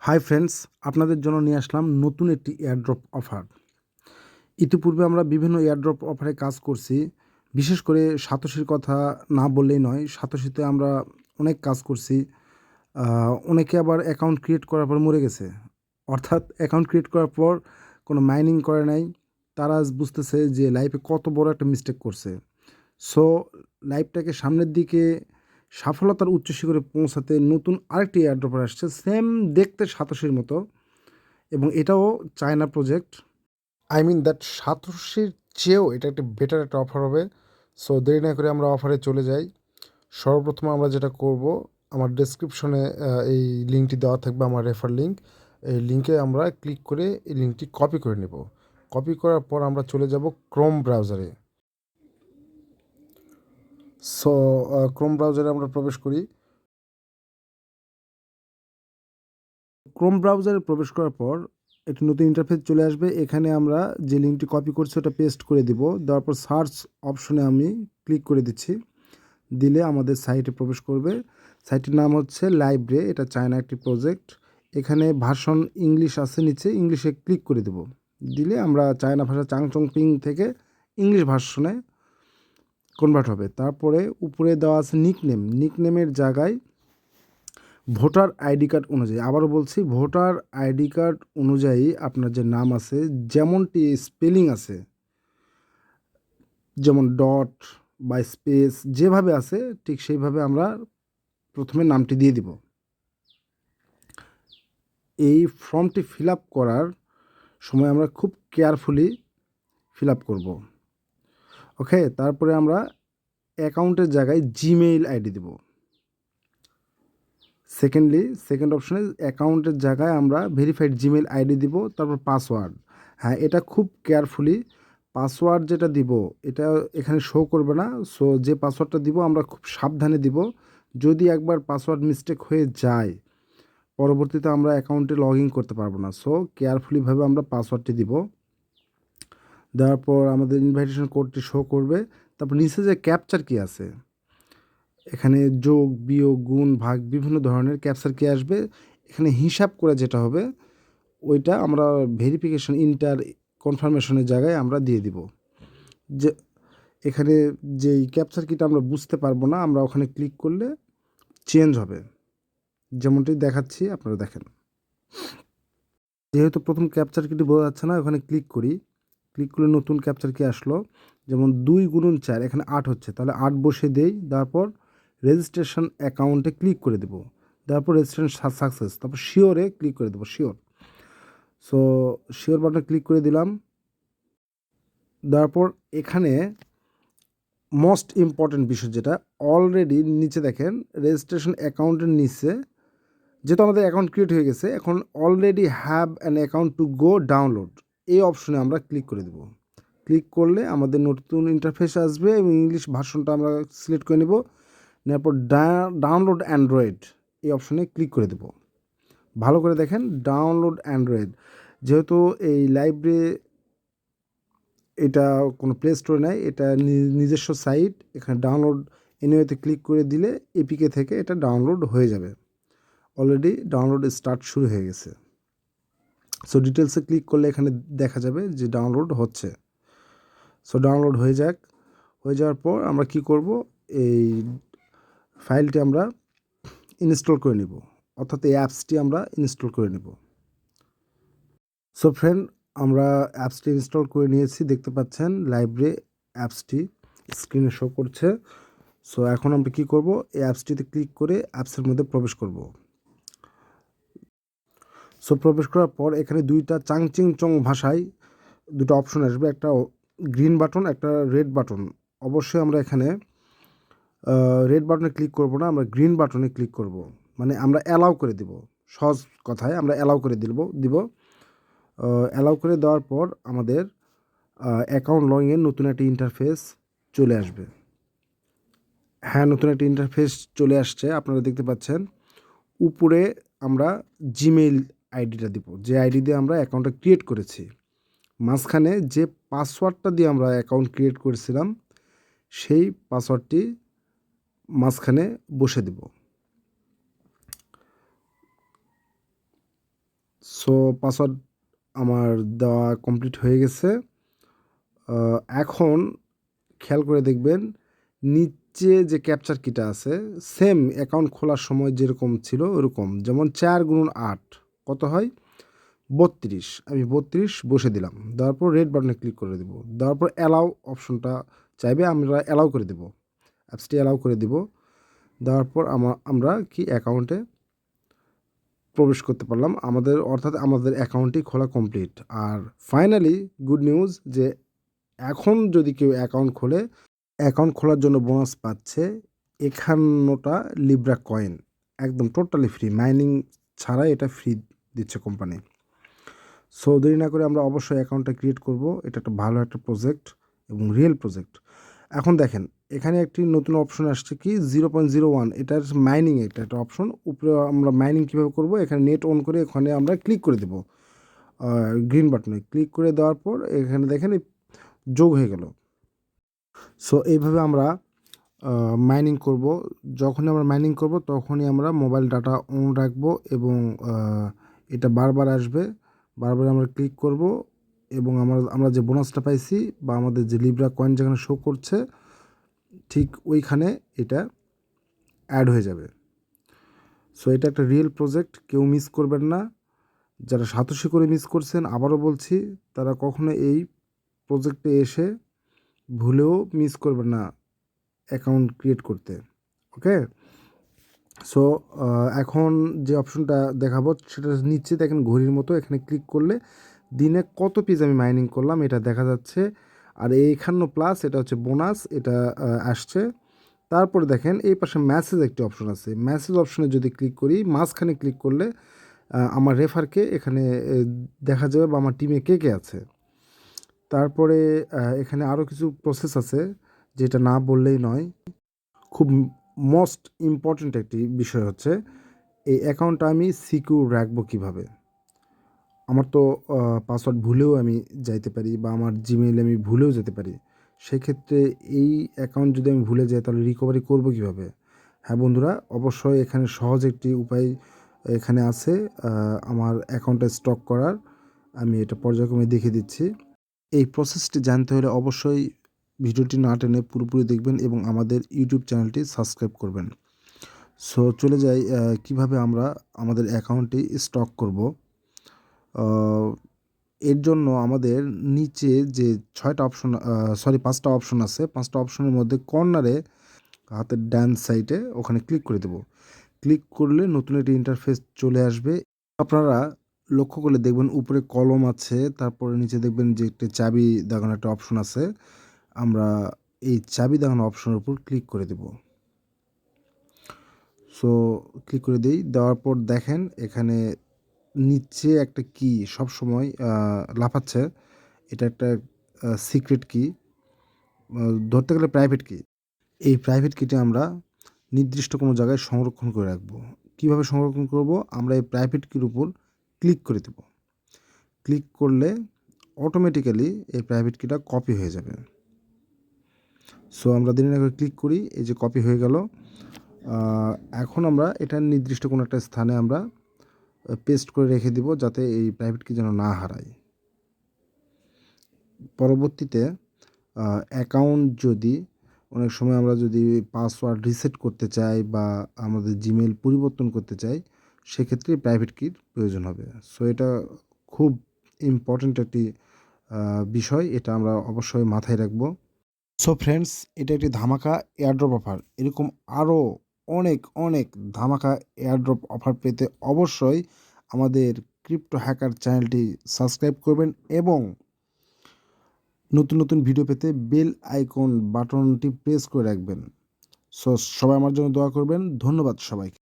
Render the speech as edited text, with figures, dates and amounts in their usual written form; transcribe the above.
Hi friends, আপনাদের জন্য নিয়ে আসলাম নতুন একটি এয়ারড্রপ অফার। ইতিপূর্বে আমরা বিভিন্ন এয়ারড্রপ অফারে কাজ করছি। বিশেষ করে সাতোশির কথা না বললেই নয়। সাতোশিতে আমরা অনেক কাজ করছি। অনেকে আবার অ্যাকাউন্ট ক্রিয়েট করার পর মরে গেছে। অর্থাৎ অ্যাকাউন্ট ক্রিয়েট করার পর কোনো মাইনিং করে নাই। তারা আজ বুঝতেছে যে লাইফে কত বড় একটা মিস্টেক করছে। সো লাইফটাকে সামনের দিকে সফলতার উচ্চ শিখরে পৌঁছাতে নতুন আরেকটি এয়ারড্রপার আসছে, সেম দেখতে সাতোশির মতো, এবং এটাও China project. I mean that সাতোশির চেয়েও এটা একটা বেটার একটা অফার হবে। সো দেরি না করে আমরা অফারে চলে যাই। সর্বপ্রথম আমরা যেটা করব, আমার ডেসক্রিপশনে এই লিঙ্কটি দেওয়া থাকবে, আমার রেফার লিঙ্ক। এই লিঙ্কে আমরা ক্লিক করে এই লিঙ্কটি কপি করে নেব। কপি করার পর আমরা চলে যাব ক্রোম ব্রাউজারে। সো ক্রোম ব্রাউজারে আমরা প্রবেশ করি। ক্রোম ব্রাউজারে প্রবেশ করার পর একটি নতুন ইন্টারফেস চলে আসবে। এখানে আমরা যে লিঙ্কটি কপি করছি ওটা পেস্ট করে দিব। দেওয়ার পর সার্চ অপশনে আমি ক্লিক করে দিচ্ছি। দিলে আমাদের সাইটে প্রবেশ করবে। সাইটের নাম হচ্ছে লাইব্রে। এটা চায়না একটি প্রজেক্ট। এখানে ভার্সন ইংলিশ আছে, নিচে ইংলিশে ক্লিক করে দেব। দিলে আমরা চায়না ভাষা চাংচং পিং থেকে ইংলিশ ভার্সনে কনভার্ট হবে। তারপরে উপরে দেওয়া আছে নিকনেম। নিকনেমের জায়গায় ভোটার আইডি কার্ড অনুযায়ী, আবারও বলছি, ভোটার আইডি কার্ড অনুযায়ী আপনার যে নাম আছে, যেমনটি স্পেলিং আছে, যেমন ডট বা স্পেস যেভাবে আছে ঠিক সেইভাবে আমরা প্রথমে নামটি দিয়ে দিব। এই ফর্মটি ফিল আপ করার সময় আমরা খুব কেয়ারফুলি ফিল আপ করবো। ওকে, তারপরে আমরা অ্যাকাউন্টের জায়গায় জিমেইল আইডি দেব। সেকেন্ড অপশনে অ্যাকাউন্টের জায়গায় আমরা ভেরিফাইড জিমেইল আইডি দিব। তারপর পাসওয়ার্ড, হ্যাঁ এটা খুব কেয়ারফুলি, পাসওয়ার্ড যেটা দিব এটা এখানে শো করবে না। সো যে পাসওয়ার্ডটা দিব আমরা খুব সাবধানে দিব। যদি একবার পাসওয়ার্ড মিস্টেক হয়ে যায়, পরবর্তীতে আমরা অ্যাকাউন্টে লগ ইন করতে পারবো না। সো কেয়ারফুলিভাবে আমরা পাসওয়ার্ডটি দিব। দেওয়ার পর আমাদের ইনভাইটেশন কোডটি শো করবে। তারপর নিচে যে ক্যাপচার কি আছে, এখানে যোগ, বিয়োগ, গুণ, ভাগ বিভিন্ন ধরনের ক্যাপচার কি আসবে। এখানে হিসাব করে যেটা হবে ওইটা আমরা ভেরিফিকেশন ইন্টার কনফার্মেশনের জায়গায় আমরা দিয়ে দিব। যে এখানে যেই ক্যাপচার কিটা আমরা বুঝতে পারবো না, আমরা ওখানে ক্লিক করলে চেঞ্জ হবে। যেমনটি দেখাচ্ছি আপনারা দেখেন। যেহেতু প্রথম ক্যাপচার কিটি বোঝা যাচ্ছে না, ওখানে ক্লিক করি। ক্লিক করলে নতুন ক্যাপচার কি আসলো, যেমন 2 গুণন 4, এখানে 8 হচ্ছে, তাহলে 8 বসে দেই। তারপর রেজিস্ট্রেশন অ্যাকাউন্টে ক্লিক করে দেবো। তারপর রেজিস্ট্রেশন সাকসেস, তারপর শিওরে ক্লিক করে দেবো, শিওর। সো শিওর বাটনে ক্লিক করে দিলাম। দেওয়ার পর এখানে মোস্ট ইম্পর্ট্যান্ট বিষয় যেটা, অলরেডি নিচে দেখেন রেজিস্ট্রেশন অ্যাকাউন্টের নিচে, যেহেতু আমাদের অ্যাকাউন্ট ক্রিয়েট হয়ে গেছে, এখন already have an account to go download, এই অপশনে আমরা ক্লিক করে দেবো। ক্লিক করলে আমাদের নতুন ইন্টারফেস আসবে এবং ইংলিশ ভার্সনটা আমরা সিলেক্ট করে নেব। নেওয়ার পর ডাউনলোড অ্যান্ড্রয়েড এই অপশনে ক্লিক করে দেব। ভালো করে দেখেন, ডাউনলোড অ্যান্ড্রয়েড, যেহেতু এই লাইব্রেরি এটা কোনো প্লে স্টোরে নাই, এটা নিজস্ব সাইট। এখানে ডাউনলোড এনিওয়েতে ক্লিক করে দিলে এপিকে থেকে এটা ডাউনলোড হয়ে যাবে। অলরেডি ডাউনলোড স্টার্ট শুরু হয়ে গেছে। সো ডিটেলসে ক্লিক করলে এখানে দেখা যাবে যে ডাউনলোড হচ্ছে। সো ডাউনলোড হয়ে যাক। হয়ে যাওয়ার পর আমরা কি করব, এই ফাইলটি আমরা ইনস্টল করে নেব, অর্থাৎ এই অ্যাপসটি আমরা ইনস্টল করে নেব। সো ফ্রেন্ড, আমরা অ্যাপসটি ইনস্টল করে নিয়েছি, দেখতে পাচ্ছেন লাইব্রেরি অ্যাপসটি স্ক্রিনে শো করছে। সো এখন আমরা কি করব, এই অ্যাপসটিতে ক্লিক করে অ্যাপসের মধ্যে প্রবেশ করব। সো প্রবেশ করার পর এখানে দুইটা চাংচিং চং ভাষায় দুটো অপশন আসবে, একটা গ্রিন বাটন, একটা রেড বাটন। অবশ্যই আমরা এখানে রেড বাটনে ক্লিক করব না, আমরা গ্রিন বাটনে ক্লিক করব, মানে আমরা অ্যালাউ করে দিব। সহজ কথায় আমরা অ্যালাউ করে দিব। অ্যালাউ করে দেওয়ার পর আমাদের অ্যাকাউন্ট লগইনের নতুন একটা ইন্টারফেস চলে আসবে। হ্যাঁ, নতুন একটা ইন্টারফেস চলে আসছে, আপনারা দেখতে পাচ্ছেন। উপরে আমরা জিমেইল আইডিটা দিব, যে আইডি দিয়ে আমরা অ্যাকাউন্টটা ক্রিয়েট করেছি। মাঝখানে যে পাসওয়ার্ডটা দিয়ে আমরা অ্যাকাউন্ট ক্রিয়েট করেছিলাম, সেই পাসওয়ার্ডটি মাঝখানে বসে দেব। সো পাসওয়ার্ড আমার দেওয়া কমপ্লিট হয়ে গেছে। এখন খেয়াল করে দেখবেন নিচে যে ক্যাপচার কিটা আছে সেম অ্যাকাউন্ট খোলার সময় যেরকম ছিল ওরকম, যেমন 4 × 8 কত হয় 32, আমি 32 বসে দিলাম, দেওয়ার পর রেড বাটনে ক্লিক করে দেবো, দেওয়ার পর অ্যালাউ অপশনটা চাইবে, আমরা অ্যালাউ করে দেবো, অ্যাপসটি অ্যালাউ করে দিব। দেওয়ার পর আমরা কি অ্যাকাউন্টে প্রবেশ করতে পারলাম, অর্থাৎ আমাদের অ্যাকাউন্টটি খোলা কমপ্লিট। আর ফাইনালি গুড নিউজ যে এখন যদি কেউ অ্যাকাউন্ট খোলে, অ্যাকাউন্ট খোলার জন্য বোনাস পাচ্ছে 51টা লিব্রা কয়েন, একদম টোটালি ফ্রি, মাইনিং ছাড়াই এটা ফ্রি দিচ্ছে কোম্পানি। সো দেরি না করে আমরা অবশ্যই অ্যাকাউন্টটা ক্রিয়েট করব, এটা একটা ভালো একটা প্রজেক্ট এবং রিয়েল প্রজেক্ট। এখন দেখেন এখানে একটি নতুন অপশন আসছে কি 0.01, এটার মাইনিং, এটা একটা অপশন। উপরে আমরা মাইনিং কীভাবে করব, এখানে নেট অন করে এখানে আমরা ক্লিক করে দেবো, গ্রিন বাটনে ক্লিক করে দেওয়ার পর এখানে দেখেন যোগ হয়ে গেল। সো এইভাবে আমরা মাইনিং করব। যখনই আমরা মাইনিং করব তখনই আমরা মোবাইল ডাটা অন রাখবো এবং এটা বারবার আসবে, বারবার আমরা ক্লিক করব এবং আমরা যে বোনাসটা পাইছি বা আমাদের যে লিব্রা কয়েন যেখানে শো করছে ঠিক ওইখানে এটা অ্যাড হয়ে যাবে। সো এটা একটা রিয়েল প্রজেক্ট, কেউ মিস করবেন না। যারা সাতোশি করে মিস করছেন, আবারও বলছি, তারা কখনো এই প্রজেক্টে এসে ভুলেও মিস করবেন না অ্যাকাউন্ট ক্রিয়েট করতে। ওকে, সো এখন যে অপশনটা দেখাবো সেটা নিচে দেখেন ঘড়ির মতো, এখানে ক্লিক করলে দিনে কত পিস আমি মাইনিং করলাম এটা দেখা যাচ্ছে। আর এই 51+ এটা হচ্ছে বোনাস, এটা আসছে। তারপরে দেখেন এই পাশে মেসেজ একটি অপশন আছে, মেসেজ অপশনে যদি ক্লিক করি, মাঝখানে ক্লিক করলে আমার রেফারকে এখানে দেখা যাবে বা আমার টিমে কে কে আছে। তারপরে এখানে আরও কিছু প্রসেস আছে যেটা না বললেই নয়। খুব মোস্ট ইম্পর্ট্যান্ট একটি বিষয় হচ্ছে এই অ্যাকাউন্টটা আমি সিকিউর রাখবো কীভাবে। আমার তো পাসওয়ার্ড ভুলেও আমি যাইতে পারি বা আমার জিমেইলে আমি ভুলেও যেতে পারি। সেক্ষেত্রে এই অ্যাকাউন্ট যদি আমি ভুলে যাই তাহলে রিকভারি করবো কীভাবে? হ্যাঁ বন্ধুরা, অবশ্যই এখানে সহজ একটি উপায় এখানে আছে আমার অ্যাকাউন্টটা স্টক করার। আমি এটা পর্যায়ক্রমে দেখিয়ে দিচ্ছি। এই প্রসেসটি জানতে হলে অবশ্যই ভিডিওটি না টেনে পুরোপুরি দেখবেন এবং আমাদের ইউটিউব চ্যানেলটি সাবস্ক্রাইব করবেন। সো চলে যাই কীভাবে আমরা আমাদের অ্যাকাউন্টটি স্টক করব। এর জন্য আমাদের নিচে যে 5টা অপশন আছে, 5টা অপশনের মধ্যে কর্নারে হাতের ডান সাইডে ওখানে ক্লিক করে দেব। ক্লিক করলে নতুন একটি ইন্টারফেস চলে আসবে। আপনারা লক্ষ্য করলে দেখবেন উপরে কলম আছে, তারপরে নিচে দেখবেন যে একটি চাবি দেখানো একটা অপশন আছে। আমরা এই চাবি দেখানো অপশনের উপর ক্লিক করে দেব। সো ক্লিক করে দিই, দেওয়ার পর দেখেন এখানে নিচে একটা কি সবসময় লাফাচ্ছে, এটা একটা সিক্রেট কি, ধরতে গেলে প্রাইভেট কি। এই প্রাইভেট কিটা আমরা নির্দিষ্ট কোনো জায়গায় সংরক্ষণ করে রাখবো। কীভাবে সংরক্ষণ করব, আমরা এই প্রাইভেট কির উপর ক্লিক করে দেব। ক্লিক করলে অটোমেটিক্যালি এই প্রাইভেট কিটা কপি হয়ে যাবে। সো আমরা দিনের আগে ক্লিক করি, এই যে কপি হয়ে গেল। এখন আমরা এটা নির্দিষ্ট কোনো একটা স্থানে আমরা পেস্ট করে রেখে দিব যাতে এই প্রাইভেট কি যেন না হারায়। পরবর্তীতে অ্যাকাউন্ট যদি অনেক সময় আমরা যদি পাসওয়ার্ড রিসেট করতে চাই বা আমাদের জিমেইল পরিবর্তন করতে চাই, সেক্ষেত্রে প্রাইভেট কির প্রয়োজন হবে। সো এটা খুব ইম্পর্ট্যান্ট একটি বিষয়, এটা আমরা অবশ্যই মাথায় রাখবো। সো ফ্রেন্ডস, এটা একটি ধামাকা এয়ারড্রপ অফার। এরকম আরও অনেক অনেক ধামাকা এয়ারড্রপ অফার পেতে অবশ্যই আমাদের ক্রিপ্টো হ্যাকার চ্যানেলটি সাবস্ক্রাইব করবেন এবং নতুন নতুন ভিডিও পেতে বেল আইকন বাটনটি প্রেস করে রাখবেন। সো সবাই আমার জন্য দোয়া করবেন। ধন্যবাদ সবাইকে।